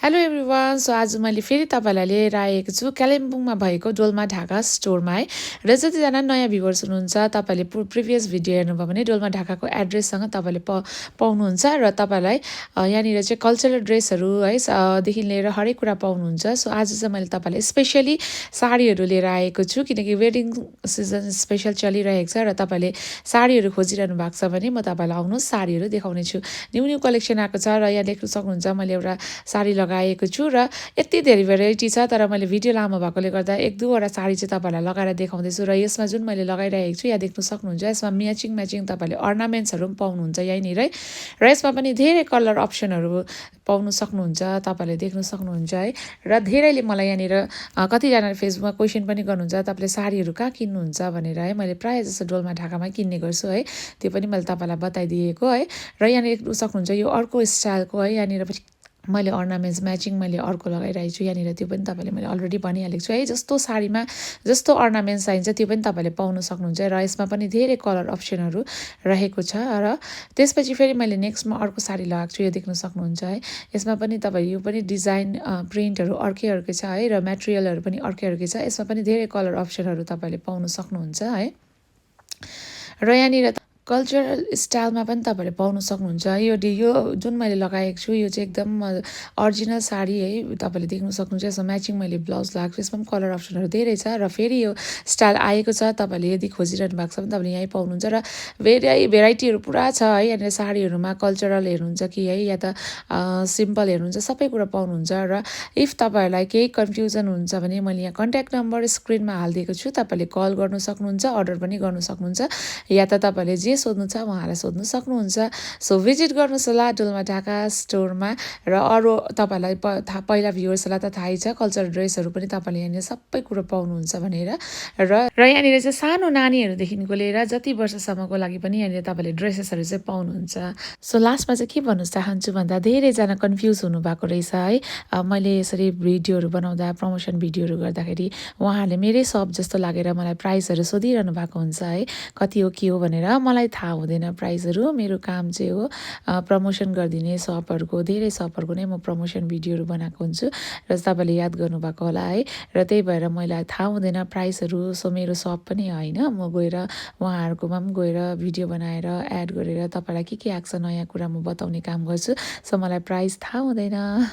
Hello everyone. So आज मैले फेरि तपाईँलाई लिएर आएको छु कालिम्पोङमा भएको डोल्मा ढाका स्टोरमा है। र जतिजना नयाँ भ्युवर्स हुनुहुन्छ तपाईँले प्रिभियस भिडियो हेर्नुभयो भने डोल्मा ढाकाको एड्रेससँग तपाईँले पाउनुहुन्छ र तपाईँलाई यहाँनिर चाहिँ कल्चरल ड्रेसहरू है देखि लिएर हरेक कुरा पाउनुहुन्छ। सो आज चाहिँ मैले तपाईँलाई स्पेसली साडीहरू लिएर आएको छु किनकि वेडिङ सिजन स्पेसल चलिरहेको छ र तपाईँले साडीहरू खोजिरहनु भएको छ भने म तपाईँलाई आउनुहोस् साडीहरू देखाउने छु। न्यू न्यू कलेक्सन आएको छ र यहाँ देख्न सक्नुहुन्छ मैले एउटा साडी लगाएको छु र यति धेरै भेराइटी छ तर मैले भिडियो लामो भएकोले गर्दा एक दुईवटा साडी चाहिँ तपाईँलाई लगाएर देखाउँदैछु। र यसमा जुन मैले लगाइरहेको छु यहाँ देख्न सक्नुहुन्छ यसमा म्याचिङ तपाईँले अर्नामेन्ट्सहरू पनि पाउनुहुन्छ यहीँनिर है। र यसमा पनि धेरै कलर अप्सनहरू पाउनु सक्नुहुन्छ तपाईँले देख्न सक्नुहुन्छ है। र धेरैले मलाई यहाँनिर कतिजनाले फेसबुकमा क्वेसन पनि गर्नुहुन्छ तपाईँले साडीहरू कहाँ किन्नुहुन्छ भनेर है। मैले प्रायः जस्तो डोल्मा ढाकामै किन्ने गर्छु है, त्यो पनि मैले तपाईँलाई बताइदिएको है। र यहाँनिर देख्न सक्नुहुन्छ यो अर्को स्टाइलको है, यहाँनिर पनि मैले अर्नामेन्ट्स म्याचिङ मैले अर्को लगाइरहेको छु यहाँनिर, त्यो पनि तपाईँले मैले अलरेडी भनिहालेको छु है। जस्तो साडीमा जस्तो अर्नामेन्ट्स चाहिन्छ त्यो पनि तपाईँले पाउन सक्नुहुन्छ र यसमा पनि धेरै कलर अप्सनहरू रहेको छ। र त्यसपछि फेरि मैले नेक्स्टमा अर्को साडी लगाएको छु, यो देख्न सक्नुहुन्छ है। यसमा पनि तपाईँ यो पनि डिजाइन प्रिन्टहरू अर्कै छ है र मेटेरियलहरू पनि अर्कै छ। यसमा पनि धेरै कलर अप्सनहरू तपाईँले पाउन सक्नुहुन्छ है। र यहाँनिर कल्चरल स्टाइलमा पनि तपाईँले पाउन सक्नुहुन्छ। यो जुन मैले लगाएको छु यो चाहिँ एकदम अरिजिनल साडी है, तपाईँले देख्न सक्नुहुन्छ। यसमा म्याचिङ मैले ब्लाउज लगाएको छु, यसमा पनि कलर अप्सनहरू धेरै छ र फेरि यो स्टाइल आएको छ। तपाईँले यदि खोजिरहनु भएको छ भने तपाईँले यहीँ पाउनुहुन्छ र भेराइटीहरू पुरा छ है। यहाँनिर साडीहरूमा कल्चरल हेर्नुहुन्छ कि है या त सिम्पल हेर्नुहुन्छ, सबै कुरा पाउनुहुन्छ। र इफ तपाईँहरूलाई केही कन्फ्युजन हुन्छ भने मैले यहाँ कन्ट्याक्ट नम्बर स्क्रिनमा हालिदिएको छु, तपाईँले कल गर्नु सक्नुहुन्छ, अर्डर पनि गर्नु सक्नुहुन्छ या त तपाईँले जे सोध्नु छ उहाँलाई सोध्नु सक्नुहुन्छ। सो भिजिट गर्नुहोस् होला डोल्मा ढाका स्टोरमा। र अरू तपाईँलाई पहिला भ्युवर्सहरूलाई त थाहै छ कल्चरल ड्रेसहरू पनि तपाईँले यहाँनिर सबै कुरो पाउनुहुन्छ भनेर। र यहाँनिर चाहिँ सानो नानीहरूदेखिको लिएर जति वर्षसम्मको लागि पनि यहाँनिर तपाईँले ड्रेसेसहरू चाहिँ पाउनुहुन्छ। सो लास्टमा चाहिँ के भन्नु चाहन्छु भन्दा धेरैजना कन्फ्युज हुनुभएको रहेछ है। मैले यसरी भिडियोहरू बनाउँदा प्रमोसन भिडियोहरू गर्दाखेरि उहाँहरूले मेरै सप जस्तो लागेर मलाई प्राइसहरू सोधिरहनु भएको हुन्छ है, कति हो के हो भनेर। मलाई थाहा हुँदैन प्राइसहरू, मेरो काम चाहिँ हो प्रमोसन गरिदिने सपहरूको, धेरै सपहरूको नै म प्रमोसन भिडियोहरू बनाएको हुन्छु र तपाईँले याद गर्नुभएको होला है। र त्यही भएर मलाई थाहा हुँदैन प्राइसहरू। सो मेरो सप पनि होइन, म गएर उहाँहरूकोमा पनि गएर भिडियो बनाएर एड गरेर तपाईँलाई के आएको छ नयाँ कुरा म बताउने काम गर्छु। सो मलाई प्राइस थाहा हुँदैन।